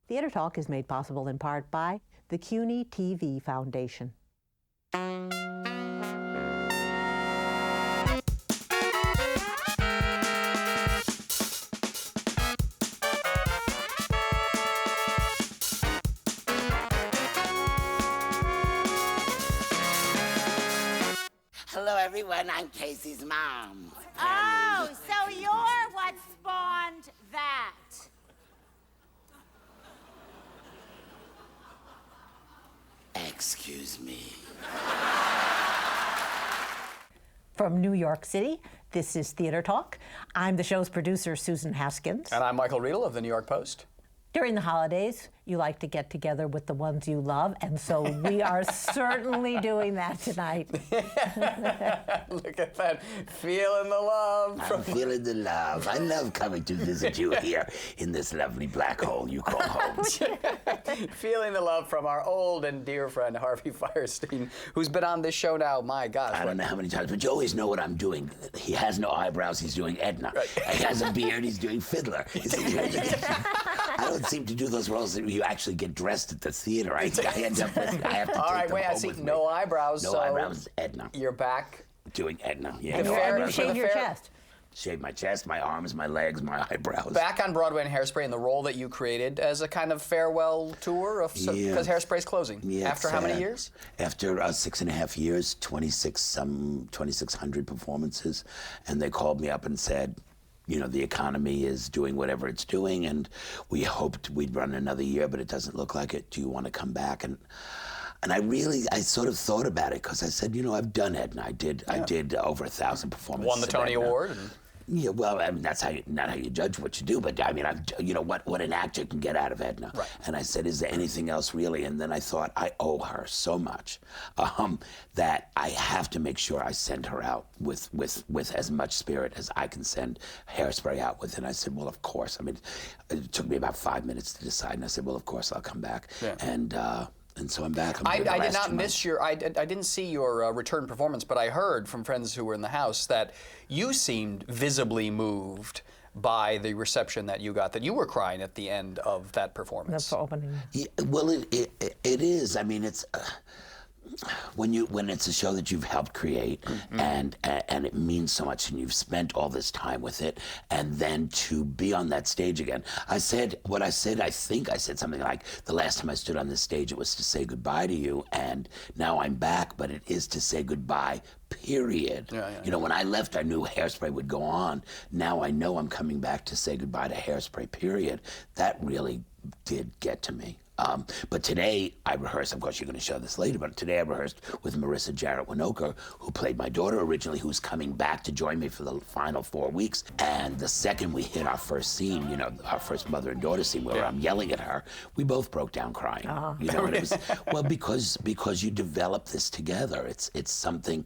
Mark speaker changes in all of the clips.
Speaker 1: Theater Talk is made possible in part by the CUNY TV Foundation.
Speaker 2: Hello, everyone. I'm Casey's mom.
Speaker 3: Oh, so you're what spawned that.
Speaker 2: Excuse me.
Speaker 1: From New York City, this is Theater Talk. I'm the show's producer, Susan Haskins.
Speaker 4: And I'm Michael Riedel of the New York Post.
Speaker 1: During the holidays, you like to get together with the ones you love, and so we are certainly doing that tonight.
Speaker 4: Look at that, feeling the love.
Speaker 2: I'm feeling the love. I love coming to visit you here in this lovely black hole you call home.
Speaker 4: Feeling the love from our old and dear friend Harvey Fierstein, who's been on this show now, my gosh.
Speaker 2: I don't know how many times, but you always know what I'm doing. He has no eyebrows, he's doing Edna. Right. He has a beard, he's doing Fiddler. I don't seem to do those roles that you actually get dressed at the theater. I end up with, I have to
Speaker 4: all
Speaker 2: take
Speaker 4: right,
Speaker 2: them
Speaker 4: wait, I
Speaker 2: home
Speaker 4: see
Speaker 2: with
Speaker 4: no
Speaker 2: me.
Speaker 4: eyebrows.
Speaker 2: No
Speaker 4: so
Speaker 2: eyebrows, Edna.
Speaker 4: You're back.
Speaker 2: Doing Edna, yeah.
Speaker 1: And
Speaker 2: No eyebrows.
Speaker 1: you shave your chest.
Speaker 2: Shave my chest, my arms, my legs, my eyebrows.
Speaker 4: Back on Broadway in Hairspray in the role that you created as a kind of farewell tour of because Hairspray's closing.
Speaker 2: Yeah,
Speaker 4: after how many years?
Speaker 2: After 6.5 years, 2,600 performances, and they called me up and said, you know, the economy is doing whatever it's doing, and we hoped we'd run another year, but it doesn't look like it. Do you want to come back? And I sort of thought about it, because I said, you know, I've done Edna. I did over 1,000 performances.
Speaker 4: Won the Tony Award.
Speaker 2: Yeah, well, I mean, that's not how you judge what you do, but I mean, you know, what an actor can get out of Edna.
Speaker 4: Right.
Speaker 2: And I said, is there anything else really? And then I thought, I owe her so much that I have to make sure I send her out with as much spirit as I can send Hairspray out with. And I said, well, of course. I mean, it took me about 5 minutes to decide, and I said, well, of course I'll come back. Yeah. And so I'm back. I
Speaker 4: did not miss I didn't see your return performance, but I heard from friends who were in the house that you seemed visibly moved by the reception that you got, that you were crying at the end of that performance.
Speaker 1: That's opening.
Speaker 2: Yeah, well, it is. I mean, it's when it's a show that you've helped create, mm-hmm. and it means so much, and you've spent all this time with it, and then to be on that stage again. I think I said something like, the last time I stood on this stage, it was to say goodbye to you, and now I'm back, but it is to say goodbye, period. You know, when I left, I knew Hairspray would go on. Now I know I'm coming back to say goodbye to Hairspray, period. That really did get to me. But today I rehearsed, of course you're going to show this later, but today I rehearsed with Marissa Jarrett Winokur, who played my daughter originally, who's coming back to join me for the final 4 weeks. And the second we hit our first scene, you know, our first mother and daughter scene where I'm yelling at her, we both broke down crying. You know, and it was, well, because you develop this together. It's something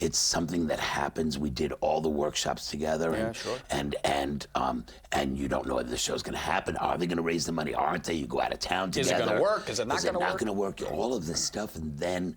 Speaker 2: that happens. We did all the workshops together, and you don't know whether the show's going to happen. Are they going to raise the money? Aren't they? You go out of town together.
Speaker 4: Is it going to work? Is it not going to work?
Speaker 2: Is it not going to work? All of this stuff, and then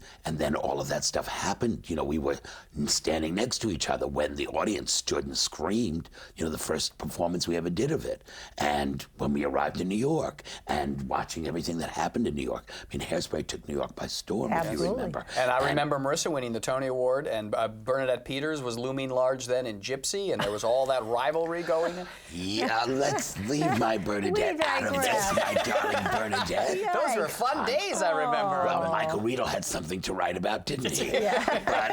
Speaker 2: all of that stuff happened. You know, we were standing next to each other when the audience stood and screamed. You know, the first performance we ever did of it, and when we arrived in New York, and watching everything that happened in New York. I mean, Hairspray took New York by storm, if you remember.
Speaker 4: And I remember Marissa winning the Tony Award, and Bernadette Peters was looming large then in Gypsy, and there was all that rivalry going on.
Speaker 2: Yeah, let's leave my Bernadette out of this, my darling Bernadette.
Speaker 4: Those were fun days, I remember.
Speaker 2: Well, Michael Riedel had something to write about, didn't he? But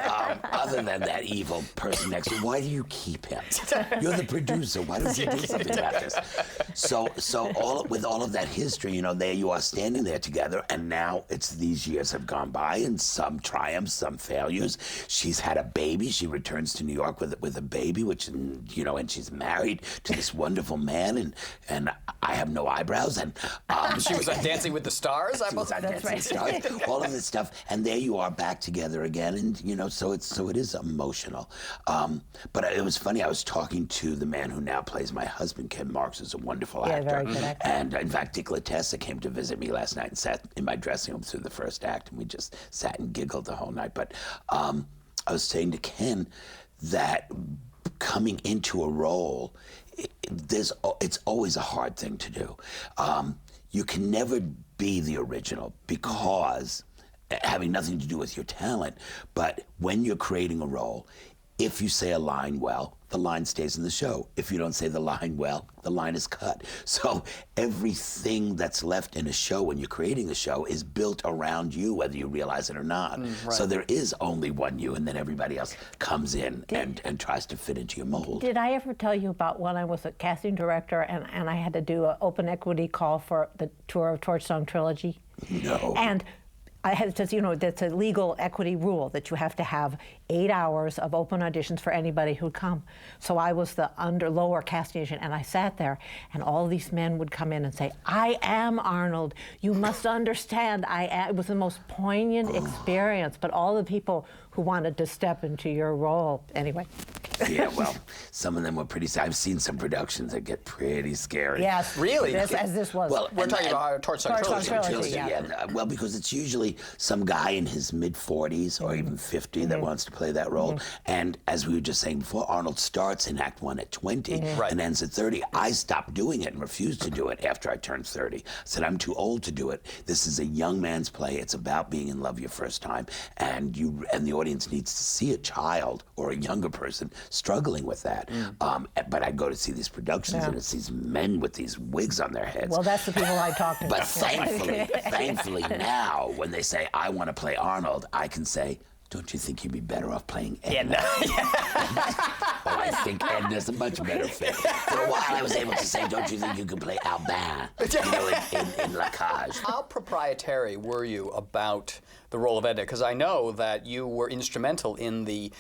Speaker 2: other than that evil person next to him, why do you keep him? You're the producer. Why don't you do something about this? So with all of that history, you know, there you are standing there together, and now these years have gone by, and some triumphs, some failures. She's had a baby. She returns to New York with a baby, which, you know, and she's married to this wonderful man, and I have no eyebrows, and
Speaker 4: she was on Dancing with the Stars.
Speaker 2: She was on Dancing with the Stars. All of this stuff, and there you are back together again, and you know, so it is emotional. But it was funny. I was talking to the man who now plays my husband, Ken Marks, who's a wonderful actor.
Speaker 1: Very good actor.
Speaker 2: And in fact, Dick Latessa came to visit me last night and sat in my dressing room through the first act, and we just sat and giggled the whole night. But I was saying to Ken that coming into a role, it's always a hard thing to do. you can never be the original because having nothing to do with your talent, but when you're creating a role, if you say a line well, the line stays in the show. If you don't say the line well, the line is cut. So everything that's left in a show when you're creating a show is built around you, whether you realize it or not.
Speaker 4: Right.
Speaker 2: So there is only one you, and then everybody else comes in and tries to fit into your mold.
Speaker 1: Did I ever tell you about when I was a casting director and I had to do an open equity call for the Tour of Torchstone trilogy?
Speaker 2: No.
Speaker 1: And I had to, that's a legal equity rule that you have to have 8 hours of open auditions for anybody who'd come. So I was the lower casting agent, and I sat there, and all these men would come in and say, "I am Arnold. You must understand, I am." It was the most poignant experience, but all the people who wanted to step into your role, anyway.
Speaker 2: Yeah, well, some of them were pretty. I've seen some productions that get pretty scary.
Speaker 1: Yes.
Speaker 4: Really?
Speaker 1: As this was.
Speaker 2: Well,
Speaker 4: We're talking about Torchstone Trilogy.
Speaker 1: Trilogy, yeah.
Speaker 2: Well, because it's usually some guy in his mid-40s or even 50 that wants to play that role. And as we were just saying before, Arnold starts in Act 1 at 20 and ends at 30. I stopped doing it and refused to do it after I turned 30. I said, I'm too old to do it. This is a young man's play. It's about being in love your first time. And the audience needs to see a child or a younger person struggling with that. But I go to see these productions and it's these men with these wigs on their heads.
Speaker 1: Well, that's the people I talk to.
Speaker 2: But thankfully now, when they say, I want to play Arnold, I can say, don't you think you'd be better off playing Edna? Oh, I think Edna's a much better fit. For a while, I was able to say, don't you think you could play Albin, in La Cage?
Speaker 4: How proprietary were you about the role of Edna? Because I know that you were instrumental in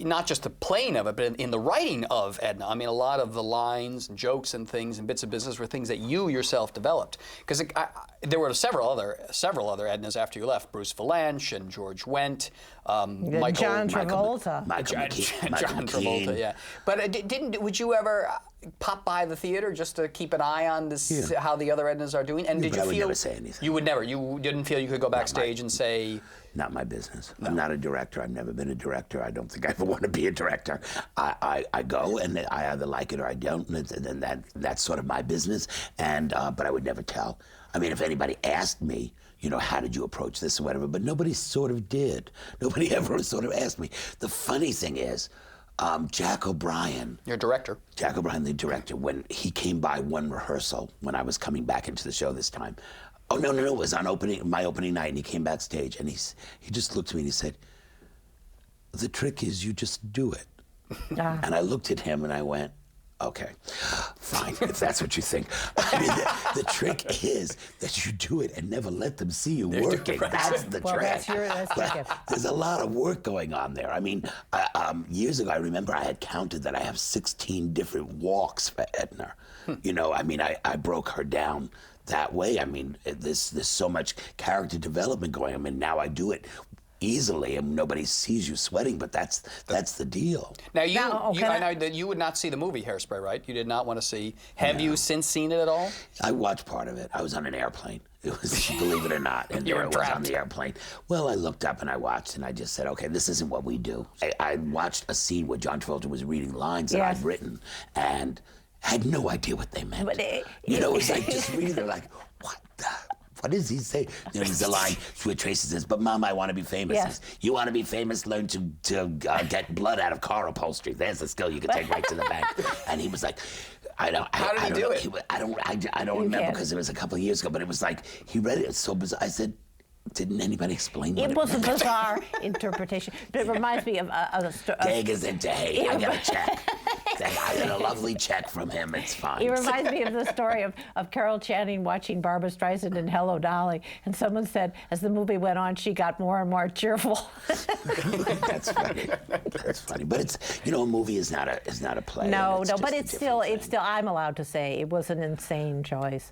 Speaker 4: not just the playing of it, but in the writing of Edna. I mean, a lot of the lines and jokes and things and bits of business were things that you yourself developed. Because there were several other Ednas after you left. Bruce Valanche and George Wendt,
Speaker 1: John Travolta.
Speaker 2: Michael
Speaker 4: John
Speaker 2: McKean.
Speaker 4: Travolta, yeah. But would you ever pop by the theater just to keep an eye on this, how the other Ednas are doing? And did
Speaker 2: but
Speaker 4: you
Speaker 2: I would
Speaker 4: feel
Speaker 2: never say anything.
Speaker 4: You would never. You didn't feel you could go backstage and say.
Speaker 2: Not my business. No. I'm not a director. I've never been a director. I don't think I ever want to be a director. I go and I either like it or I don't, and that's sort of my business. And but I would never tell. I mean, if anybody asked me, how did you approach this or whatever, but nobody sort of did. Nobody ever sort of asked me. The funny thing is, Jack O'Brien.
Speaker 4: Your director.
Speaker 2: Jack O'Brien, the director, when he came by one rehearsal when I was coming back into the show this time. Oh, no, it was on my opening night, and he came backstage, and he just looked at me and he said, the trick is you just do it. And I looked at him and I went, okay, fine, if that's what you think. I mean, the trick is that you do it and never let them see you working. That's the trick.
Speaker 1: That's your gift.
Speaker 2: There's a lot of work going on there. I mean, years ago, I remember I had counted that I have 16 different walks for Edna. I mean, I broke her down that way. I mean, there's so much character development going on. I mean, now I do it easily and nobody sees you sweating, but that's the deal.
Speaker 4: Now, I know that you would not see the movie Hairspray, right? You did not want to see. Have you since seen it at all?
Speaker 2: I watched part of it. I was on an airplane. It was, believe it or not, and
Speaker 4: You were
Speaker 2: there it was on
Speaker 4: trapped.
Speaker 2: the airplane. Well, I looked up and I watched, and I just said, okay, this isn't what we do. I watched a scene where John Travolta was reading lines that I'd written, and had no idea what they meant.
Speaker 1: But
Speaker 2: it was like just reading. They're like, what does he say? There's a line where Tracy says, "But Mom, I want to be famous."
Speaker 1: Yes.
Speaker 2: You want to be famous? Learn to get blood out of car upholstery. There's a skill you can take right to the bank. And he was like, I don't.
Speaker 4: How did he do it?
Speaker 2: I don't remember because it was a couple of years ago. But it was like he read it. It's so bizarre. I said, didn't anybody explain what
Speaker 1: It was a
Speaker 2: meant?
Speaker 1: bizarre interpretation, but it reminds me of a story.
Speaker 2: Dag is into hay. I got a check. I got a lovely check from him. It's fine.
Speaker 1: It reminds me of the story of Carol Channing watching Barbra Streisand in Hello, Dolly, and someone said as the movie went on, she got more and more cheerful.
Speaker 2: That's funny. That's funny. But it's a movie is not a play.
Speaker 1: No,
Speaker 2: just
Speaker 1: but
Speaker 2: a
Speaker 1: it's
Speaker 2: different
Speaker 1: still.
Speaker 2: thing.
Speaker 1: I'm allowed to say it was an insane choice.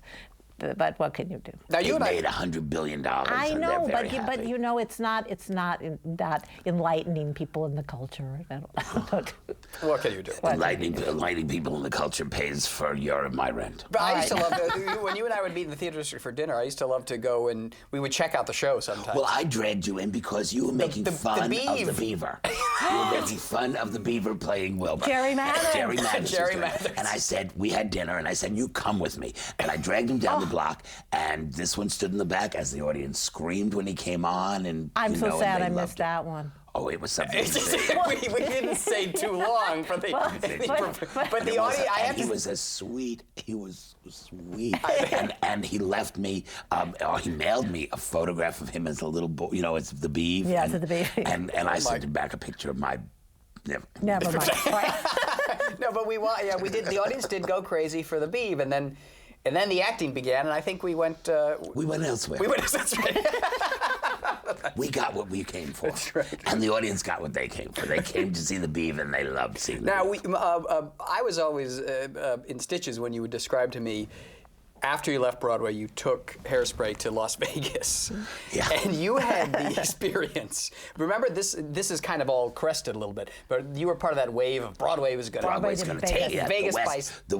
Speaker 1: But what can you do?
Speaker 4: Now
Speaker 2: They
Speaker 4: you and I.
Speaker 2: made $100 billion.
Speaker 1: I
Speaker 2: and
Speaker 1: know,
Speaker 2: they're very
Speaker 1: but
Speaker 2: happy.
Speaker 1: it's not enlightening people in the culture.
Speaker 4: What can you do?
Speaker 2: Enlightening people in the culture pays for your and my rent.
Speaker 4: But I used to love when you and I would meed in the theater district for dinner. I used to love to go and we would check out the show sometimes.
Speaker 2: Well, I dragged you in because you were making fun of the beaver. You were making fun of the beaver playing Wilbur.
Speaker 1: Jerry Mathers.
Speaker 2: Jerry Mathers.
Speaker 4: Jerry
Speaker 2: was doing it.
Speaker 4: Mathers.
Speaker 2: And I said, we had dinner, and I said, you come with me. And I dragged him down the block, and this one stood in the back as the audience screamed when he came on, and
Speaker 1: I'm so sad I
Speaker 2: loved
Speaker 1: missed
Speaker 2: it.
Speaker 1: that one.
Speaker 2: Oh, it was something.
Speaker 4: we didn't say too long for the, but the audience. I have
Speaker 2: He
Speaker 4: to.
Speaker 2: was a sweet. He was sweet, and he left me. Or he mailed me a photograph of him as a little boy. It's the beef.
Speaker 1: Yeah,
Speaker 2: and,
Speaker 1: it's the beef.
Speaker 2: And I sent him back a picture of my.
Speaker 1: Never mind. Right.
Speaker 4: No, but we did. The audience did go crazy for the beef, and then the acting began, and I think we went.
Speaker 2: We went elsewhere.
Speaker 4: That's right.
Speaker 2: We got what we came for.
Speaker 4: That's right.
Speaker 2: And the audience got what they came for. They came to see the beef, and they loved seeing the
Speaker 4: Now,
Speaker 2: beef.
Speaker 4: I was always in stitches when you would describe to me, after you left Broadway, you took Hairspray to Las Vegas.
Speaker 2: Yeah.
Speaker 4: And you had the experience. Remember, this is kind of all crested a little bit, but you were part of that wave of Broadway was going to...
Speaker 2: Broadway's
Speaker 1: did
Speaker 2: going to
Speaker 1: Vegas.
Speaker 2: take it.
Speaker 4: Vegas
Speaker 2: the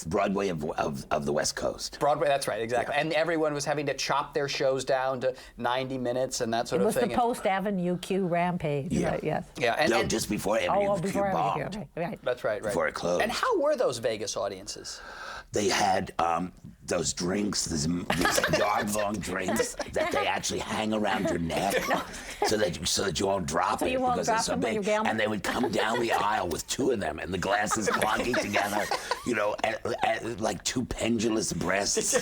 Speaker 2: Broadway of the West Coast.
Speaker 4: Broadway, that's right, exactly.
Speaker 2: Yeah.
Speaker 4: And everyone was having to chop their shows down to 90 minutes and that sort
Speaker 1: It
Speaker 4: of
Speaker 1: was
Speaker 4: thing.
Speaker 1: the post-Avenue Q rampage,
Speaker 2: Yeah.
Speaker 1: right, yes.
Speaker 4: Yeah, and,
Speaker 2: No,
Speaker 4: and
Speaker 2: just before Avenue Q
Speaker 1: before
Speaker 2: bombed.
Speaker 1: Avenue Q, right.
Speaker 4: that's right.
Speaker 2: Before it closed.
Speaker 4: And how were those Vegas audiences?
Speaker 2: They had those drinks, these yard-long drinks that they actually hang around your neck so that you won't drop it
Speaker 1: you won't
Speaker 2: because
Speaker 1: drop
Speaker 2: it's so
Speaker 1: them when
Speaker 2: big.
Speaker 1: you gamble?
Speaker 2: And they would come down the aisle with two of them, and the glasses clonking together, like two pendulous breasts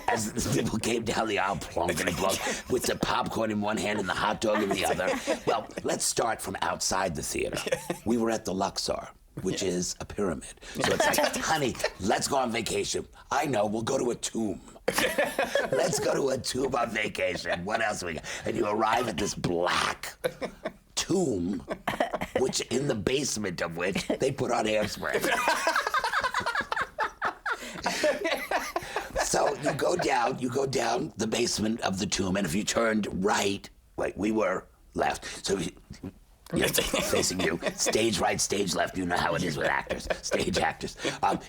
Speaker 2: as the people came down the aisle, plonk and plonk, with the popcorn in one hand and the hot dog in the other. Well, let's start from outside the theater. We were at the Luxor, which is a pyramid. So it's like, honey, let's go on vacation. I know, we'll go to a tomb. Let's go to a tomb on vacation. What else we got? And you arrive at this black tomb, which in the basement of which they put on Hairspray. So you go down the basement of the tomb, and if you turned right, like we were left, so facing you, stage right, stage left. You know how it is with actors, stage actors.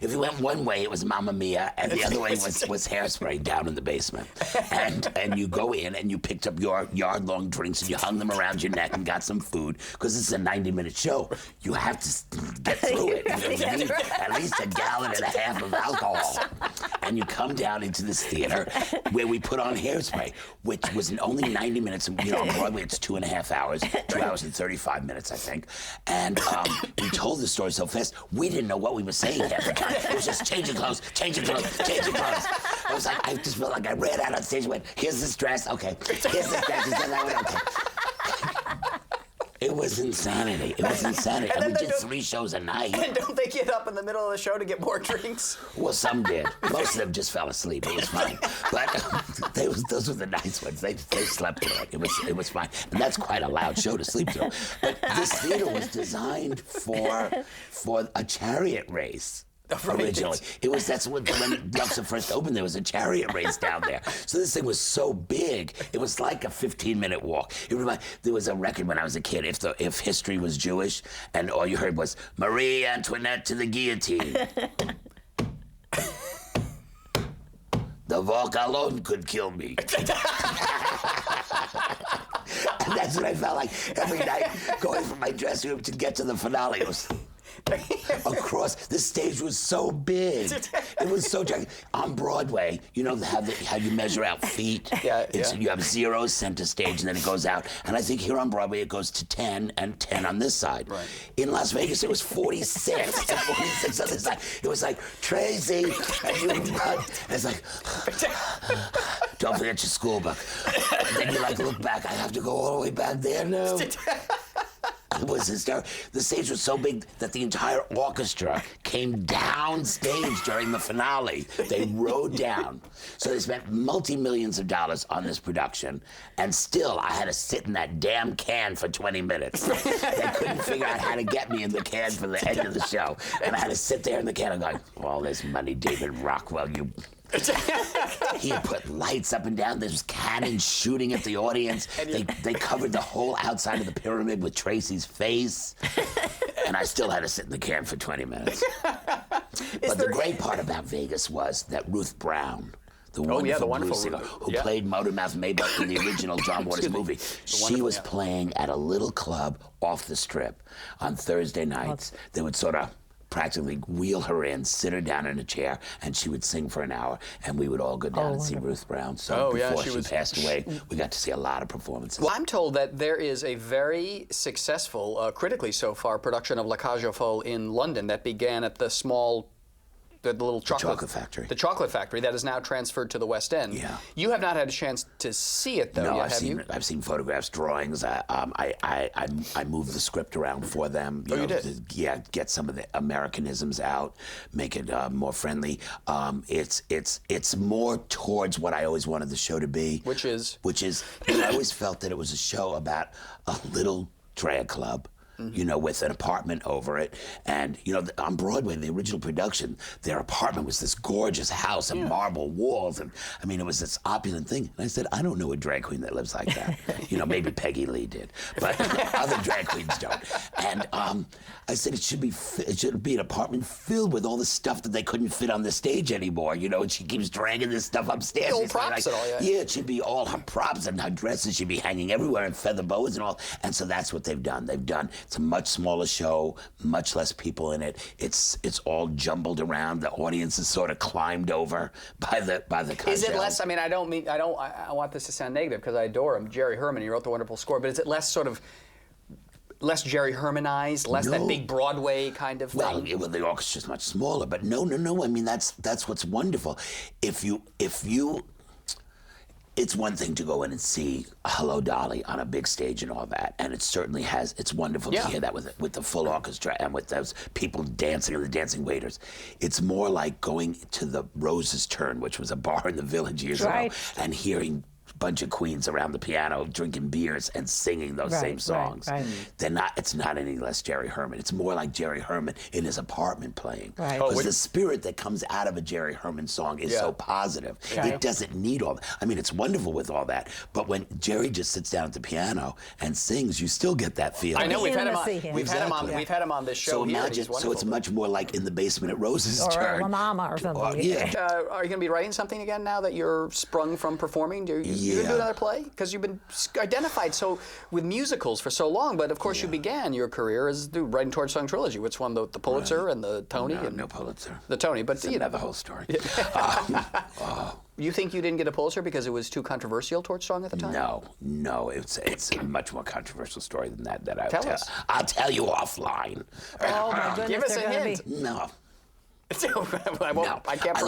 Speaker 2: If you went one way, it was Mamma Mia, and the other way was Hairspray down in the basement. And you go in, and you picked up your yard-long drinks, and you hung them around your neck and got some food, because it's a 90-minute show. You have to get through it. You need at least a gallon and a half of alcohol. And you come down into this theater where we put on Hairspray, which was only 90 minutes. On Broadway, it's 2.5 hours, 2 hours and 35 minutes, I think. And we told the story so fast, we didn't know what we were saying half the time. It was just changing clothes, changing clothes, changing clothes. I was like, I just felt like I ran out on stage and went, here's this dress, okay. Here's this dress, and I went, okay. It was insanity. It was insanity. And we did 3 shows a night.
Speaker 4: And don't they get up in the middle of the show to get more drinks?
Speaker 2: Well, some did. Most of them just fell asleep. It was fine. But those were the nice ones. They slept through it. It was fine. And that's quite a loud show to sleep through. But this theater was designed for a chariot race. Originally, that's when Luxor first opened. There was a chariot race down there, so this thing was so big. It was like a 15-minute walk. There was a record when I was a kid. If history was Jewish, and all you heard was Marie Antoinette to the guillotine. The walk alone could kill me. And that's what I felt like every night going from my dressing room to get to the finale. It was across. The stage was so big. It was so gigantic. On Broadway, you know how you measure out feet?
Speaker 4: Yeah.
Speaker 2: You have 0 center stage, and then it goes out. And I think here on Broadway, it goes to 10 and 10 on this side.
Speaker 4: Right.
Speaker 2: In Las Vegas, it was 46 and 46 on this side. It was like, Tracy, and you run. And it's like, don't forget your school book. And then you look back, I have to go all the way back there now. It was hysterical. The stage was so big that the entire orchestra came down stage during the finale. They rode down. So they spent multi-millions of dollars on this production, and still I had to sit in that damn can for 20 minutes. They couldn't figure out how to get me in the can for the end of the show. And I had to sit there in the can and go, all this money, David Rockwell, you... He had put lights up and down. There was cannons shooting at the audience. They covered the whole outside of the pyramid with Tracy's face. And I still had to sit in the can for 20 minutes. But the great part about Vegas was that Ruth Brown, the wonderful blues singer who played Motormouth Maybelle in the original John Waters movie, she was playing at a little club off the Strip on Thursday nights. They would sort of practically wheel her in, sit her down in a chair, and she would sing for an hour, and we would all go down and see Ruth Brown. So before she passed away, we got to see a lot of performances.
Speaker 4: Well, I'm told that there is a very successful, critically so far, production of La Cage aux Folles in London that began at the little chocolate
Speaker 2: factory.
Speaker 4: The chocolate factory that is now transferred to the West End.
Speaker 2: Yeah.
Speaker 4: You have not had a chance to see it, though,
Speaker 2: No,
Speaker 4: yet, have you?
Speaker 2: I've seen photographs, drawings. I moved the script around for them.
Speaker 4: You did?
Speaker 2: To get some of the Americanisms out, make it more friendly. It's more towards what I always wanted the show to be.
Speaker 4: Which is?
Speaker 2: I always felt that it was a show about a little drag club. With an apartment over it. And, on Broadway, the original production, their apartment was this gorgeous house and marble walls. And, it was this opulent thing. And I said, I don't know a drag queen that lives like that. Maybe Peggy Lee did. But other drag queens don't. And I said it should be an apartment filled with all the stuff that they couldn't fit on the stage anymore. And she keeps dragging this stuff upstairs.
Speaker 4: Old props and all,
Speaker 2: yeah, it should be all her props and her dresses should be hanging everywhere and feather boas and all. And so that's what they've done. It's a much smaller show, much less people in it. It's all jumbled around. The audience is sort of climbed over by the cudgel.
Speaker 4: Is it less? I want this to sound negative because I adore him, Jerry Herman. He wrote the wonderful score. But is it less less Jerry Hermanized, less that big Broadway kind of thing?
Speaker 2: Well, the orchestra's much smaller. But no. That's what's wonderful. If you. It's one thing to go in and see Hello, Dolly on a big stage and all that, and it certainly has. It's wonderful to hear that with the full orchestra and with those people dancing and the dancing waiters. It's more like going to the Rose's Turn, which was a bar in the Village years ago, and hearing bunch of queens around the piano drinking beers and singing those same songs. It's not any less Jerry Herman. It's more like Jerry Herman in his apartment playing. Because the spirit that comes out of a Jerry Herman song is so positive. It doesn't need all that. It's wonderful with all that. But when Jerry just sits down at the piano and sings, you still get that feeling.
Speaker 4: I know we've had him on this show
Speaker 2: so
Speaker 4: here.
Speaker 2: Imagine, so it's much more like in the basement at Rose's Turn.
Speaker 1: Or La Mama or something.
Speaker 4: Are you going to be writing something again now that you're sprung from performing? You going to do another play? Because you've been identified with musicals for so long, but of course you began your career as writing Torch Song Trilogy, which won the Pulitzer and the Tony.
Speaker 2: No Pulitzer.
Speaker 4: The Tony, but
Speaker 2: you know the whole story.
Speaker 4: You think you didn't get a Pulitzer because it was too controversial, Torch Song, at the time?
Speaker 2: No. It's a much more controversial story than that.
Speaker 4: I'll
Speaker 2: tell you offline.
Speaker 1: Oh my goodness!
Speaker 4: Give us a hint.
Speaker 2: No.
Speaker 4: I can't.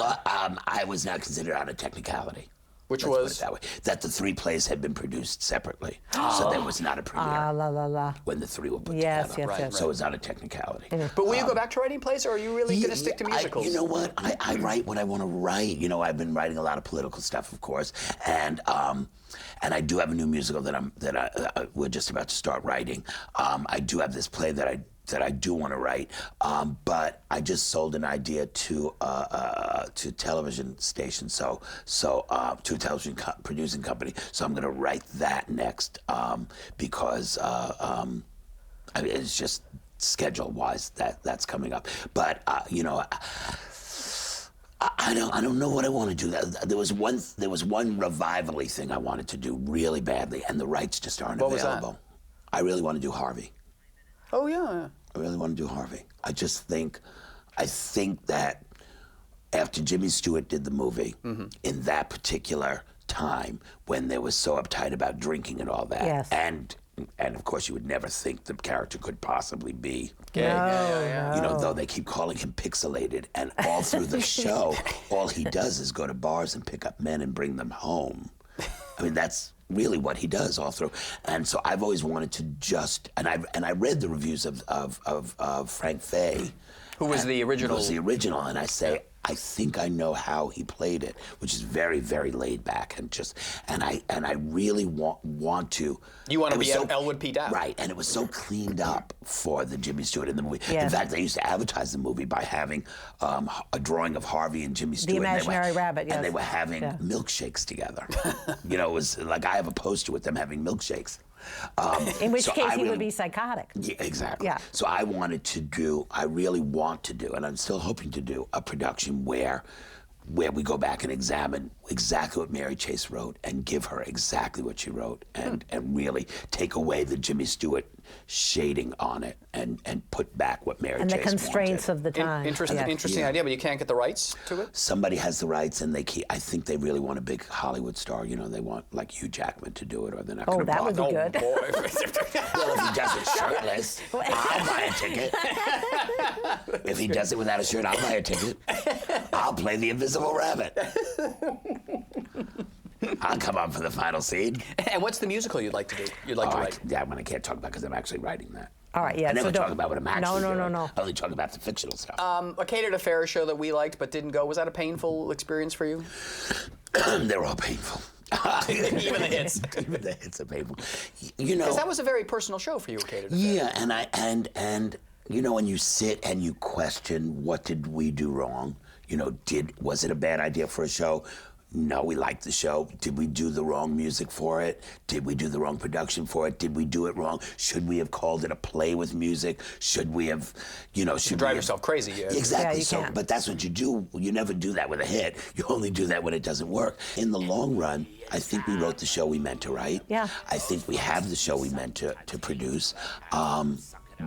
Speaker 2: I was not considered on a technicality.
Speaker 4: Which
Speaker 2: Let's
Speaker 4: was?
Speaker 2: put it that way. That the three plays had been produced separately. So there was not a premiere when the three were put together.
Speaker 1: Yes.
Speaker 2: So it was not a technicality.
Speaker 4: But will you go back to writing plays, or are you really going to stick to musicals?
Speaker 2: You know what? I write what I want to write. I've been writing a lot of political stuff, of course, and I do have a new musical that we're just about to start writing. I do have this play that I do want to write, but I just sold an idea to television station, to a television producing company. So I'm going to write that next because it's just schedule-wise that's coming up. But I don't know what I want to do. There was one revival-y thing I wanted to do really badly, and the rights just aren't available.
Speaker 4: What was that?
Speaker 2: I really want to do Harvey.
Speaker 4: Oh yeah.
Speaker 2: I really want to do Harvey. I think that after Jimmy Stewart did the movie, in that particular time when they were so uptight about drinking and all that, and of course you would never think the character could possibly be gay. Though they keep calling him pixelated, and all through the show, all he does is go to bars and pick up men and bring them home. That's really what he does all through. And so I've always wanted to I read the reviews of Frank Fay,
Speaker 4: who was the original.
Speaker 2: Who was the original, and I say, I think I know how he played it, which is very, very laid back and I really want to.
Speaker 4: You want to be Elwood P. Dow.
Speaker 2: Right, and it was so cleaned up for the Jimmy Stewart in the movie. In fact, they used to advertise the movie by having a drawing of Harvey and Jimmy Stewart.
Speaker 1: The imaginary rabbit, yes.
Speaker 2: And they were having milkshakes together. It was like I have a poster with them having milkshakes.
Speaker 1: In which case he would be psychotic.
Speaker 2: Yeah, exactly.
Speaker 1: Yeah.
Speaker 2: So I really want to do, and I'm still hoping to do, a production where we go back and examine exactly what Mary Chase wrote and give her exactly what she wrote and really take away the Jimmy Stewart shading on it and put back what Mary
Speaker 1: And the
Speaker 2: Chase
Speaker 1: constraints
Speaker 2: wanted.
Speaker 1: of the time.
Speaker 4: Interesting idea, but you can't get the rights to it?
Speaker 2: Somebody has the rights, and I think they really want a big Hollywood star. You know, they want like Hugh Jackman to do it, or they're not going to
Speaker 1: that would be good.
Speaker 2: Well, if he does it shirtless, I'll buy a ticket. If he does it without a shirt, I'll buy a ticket. I'll play the Invisible Rabbit. I'll come on for the final scene.
Speaker 4: And what's the musical you'd like to do? You'd like to write?
Speaker 2: That one I can't talk about because I'm actually writing that.
Speaker 1: All right, yeah.
Speaker 2: I never
Speaker 1: so
Speaker 2: talk
Speaker 1: don't-
Speaker 2: about what I'm actually doing.
Speaker 1: No.
Speaker 2: I only talk about the fictional stuff.
Speaker 4: A Catered Affair show that we liked but didn't go. Was that a painful experience for you?
Speaker 2: They're all painful.
Speaker 4: Even the hits.
Speaker 2: Even the hits are painful. You know.
Speaker 4: Because that was a very personal show for you, A Catered Affair.
Speaker 2: Yeah, and you know, when you sit and you question what did we do wrong? You know, was it a bad idea for a show? No, we liked the show. Did we do the wrong music for it? Did we do the wrong production for it? Did we do it wrong? Should we have called it a play with music? Should we have, you know, should
Speaker 4: Drive
Speaker 2: we
Speaker 4: yourself crazy. Yeah.
Speaker 2: Exactly.
Speaker 1: you
Speaker 2: So,
Speaker 1: can.
Speaker 2: but that's what you do. You never do that with a hit. You only do that when it doesn't work. In the long run, I think we wrote the show we meant to write.
Speaker 1: Yeah.
Speaker 2: I think we have the show we meant to produce.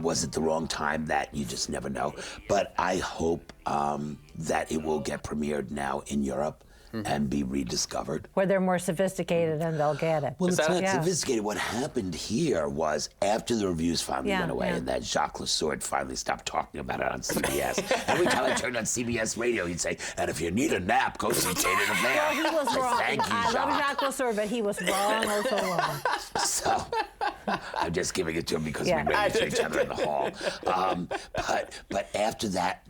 Speaker 2: Was it the wrong time? That you just never know. But I hope that it will get premiered now in Europe and be rediscovered.
Speaker 1: Where they're more sophisticated and they'll get it.
Speaker 2: Well, it's not
Speaker 1: Yeah.
Speaker 2: sophisticated. What happened here was after the reviews finally
Speaker 1: Yeah,
Speaker 2: went away
Speaker 1: yeah.
Speaker 2: and that Jacques Lassard finally stopped talking about it on CBS. Every time I turned on CBS radio, he'd say, and if you need a nap, go see Catered Affair.
Speaker 1: Well, he was wrong.
Speaker 2: Thank you,
Speaker 1: I love
Speaker 2: Jacques.
Speaker 1: Jacques Lassard, but he was wrong, also wrong.
Speaker 2: So I'm just giving it to him because
Speaker 1: Yeah.
Speaker 2: we ran into each other in the hall. But after that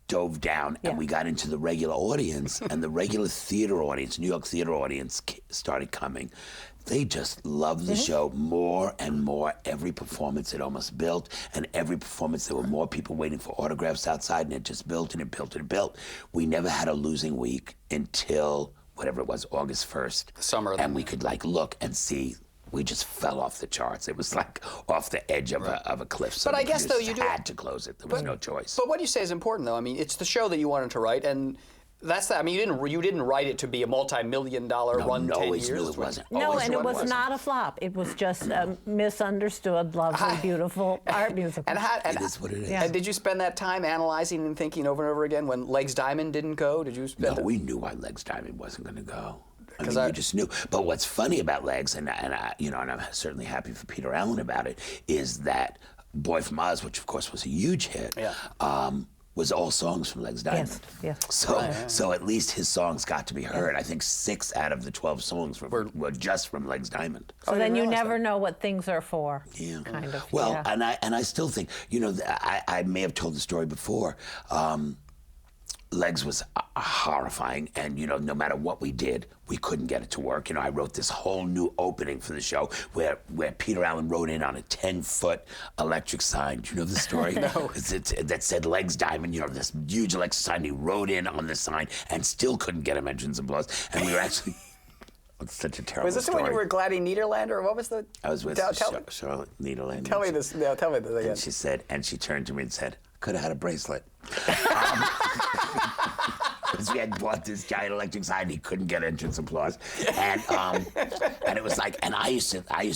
Speaker 2: dove down and we got into the regular audience, and the regular theater audience, New York theater audience started coming. They just loved the show more and more. Every performance it almost built, and every performance there were more people waiting for autographs outside, and it just built and it built and it built. We never had a losing week until whatever it was, August 1st.
Speaker 4: The summer.
Speaker 2: And we could like look and see. We just fell off the charts. It was like off the edge of a cliff. So
Speaker 4: But I
Speaker 2: the
Speaker 4: guess, though,
Speaker 2: producers
Speaker 4: you do-
Speaker 2: had to close it. There was no choice.
Speaker 4: But what you say is important, though. I mean, it's the show that you wanted to write, and that's that. I mean, you didn't write it to be a multi-million-dollar run.
Speaker 2: No,
Speaker 4: 10
Speaker 2: always
Speaker 4: years.
Speaker 2: knew it wasn't.
Speaker 1: No,
Speaker 2: Always
Speaker 1: and
Speaker 2: knew
Speaker 1: it was
Speaker 2: wasn't.
Speaker 1: not a flop. It was just a misunderstood, lovely, beautiful art musical.
Speaker 2: It is what it is.
Speaker 1: Yeah.
Speaker 4: And did you spend that time analyzing and thinking over and over again when Legs Diamond didn't go? Did you spend?
Speaker 2: No, we knew why Legs Diamond wasn't going to go. I
Speaker 4: 'Cause
Speaker 2: mean,
Speaker 4: I-
Speaker 2: we just knew. But what's funny about Legs, and I, you know, and I'm certainly happy for Peter Allen about it, is that Boy from Oz, which of course was a huge hit, was all songs from Legs Diamond.
Speaker 1: Yes.
Speaker 2: So at least his songs got to be heard. I think 6 out of the 12 songs were just from Legs Diamond.
Speaker 1: So then you never know what things are for.
Speaker 2: Yeah.
Speaker 1: Kind of.
Speaker 2: Well,
Speaker 1: yeah.
Speaker 2: and I still think, you know, I may have told the story before. Legs was horrifying, and you know, no matter what we did, we couldn't get it to work. You know, I wrote this whole new opening for the show where Peter Allen wrote in on a 10-foot electric sign. Do you know the story? No. That said Legs Diamond. You know, this huge electric sign. He wrote in on the sign and still couldn't get him entrance applause. And we were actually. It's such a terrible
Speaker 4: Was this
Speaker 2: story.
Speaker 4: when you were Gladys Niederlander, or what was the?
Speaker 2: I was with Charlotte Niederlander.
Speaker 4: Tell me this. No, tell me this again.
Speaker 2: And she said, and she turned to me and said, "Could have had a bracelet." Because we had bought this giant electric sign, he couldn't get entrance applause, and it was like, and I used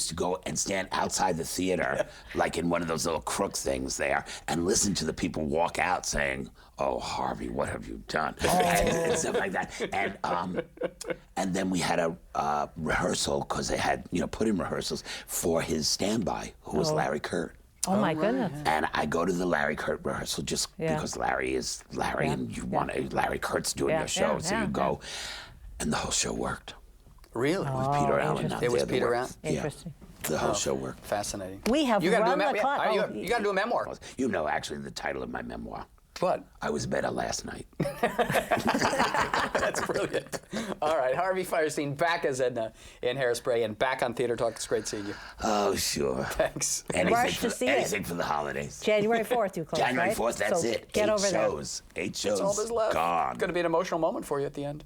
Speaker 2: to go and stand outside the theater, like in one of those little crook things there, and listen to the people walk out saying, "Oh, Harvey, what have you done?" And stuff like that, and then we had a rehearsal because they had put in rehearsals for his standby, who was Larry Kurt.
Speaker 1: Oh my goodness.
Speaker 2: And I go to the Larry Kurt rehearsal just because Larry is Larry, and you want Larry Kurt's doing your show, so you go, and the whole show worked.
Speaker 4: Really?
Speaker 2: With Peter Allen.
Speaker 1: interesting.
Speaker 2: Not
Speaker 4: It was
Speaker 2: the other
Speaker 4: Peter
Speaker 2: way.
Speaker 4: Allen?
Speaker 1: Interesting.
Speaker 2: The whole show worked.
Speaker 4: Fascinating.
Speaker 1: We have
Speaker 4: You gotta do
Speaker 1: run
Speaker 4: a
Speaker 1: the clock.
Speaker 4: You got to do a memoir.
Speaker 2: You know, actually, the title of my memoir.
Speaker 4: What?
Speaker 2: I was better last night.
Speaker 4: That's brilliant. All right, Harvey Fierstein back as Edna in Hairspray and back on Theater Talk. It's great seeing you.
Speaker 2: Oh, sure.
Speaker 4: Thanks.
Speaker 1: Rush to see it.
Speaker 2: Anything for the holidays.
Speaker 1: January 4th, you close,
Speaker 2: January
Speaker 1: right?
Speaker 2: 4th, that's
Speaker 1: So
Speaker 2: it.
Speaker 1: Get
Speaker 2: 8
Speaker 1: over
Speaker 2: shows. 8 shows.
Speaker 4: That's all there's left.
Speaker 2: Gone.
Speaker 4: Going to be an emotional moment for you at the end.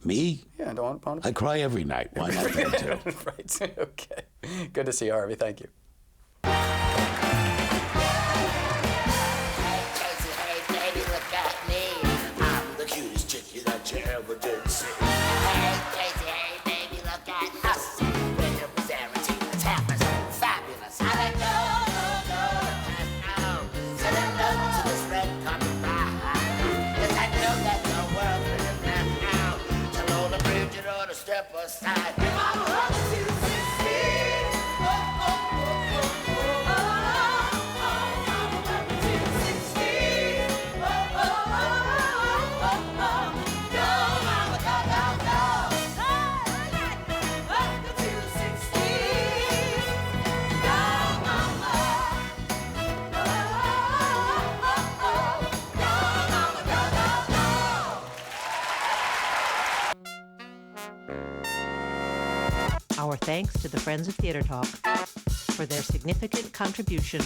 Speaker 2: Me?
Speaker 4: Yeah, don't want
Speaker 2: I cry every night. Why not them too?
Speaker 4: Right. Okay. Good to see you, Harvey. Thank you.
Speaker 3: Hey, baby, look at us. We're the Brazilian team. It's happening. Fabulous. I let go.
Speaker 2: gonna step aside.
Speaker 1: Our thanks to the Friends of Theater Talk for their significant contribution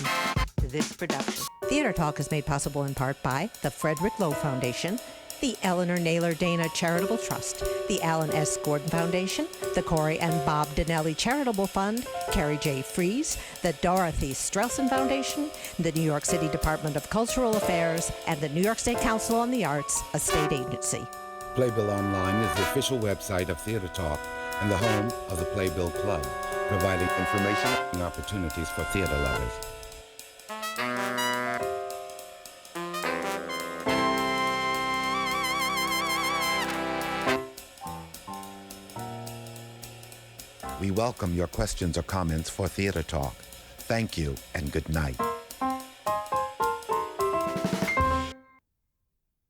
Speaker 1: to this production. Theater Talk is made possible in part by the Frederick Lowe Foundation, the Eleanor Naylor Dana Charitable Trust, the Alan S. Gordon Foundation, the Corey and Bob Donnelly Charitable Fund, Carrie J. Fries, the Dorothy Strelson Foundation, the New York City Department of Cultural Affairs, and the New York State Council on the Arts, a state agency.
Speaker 5: Playbill Online is the official website of Theater Talk and the home of the Playbill Club, providing information and opportunities for theater lovers. We welcome your questions or comments for Theater Talk. Thank you and good night.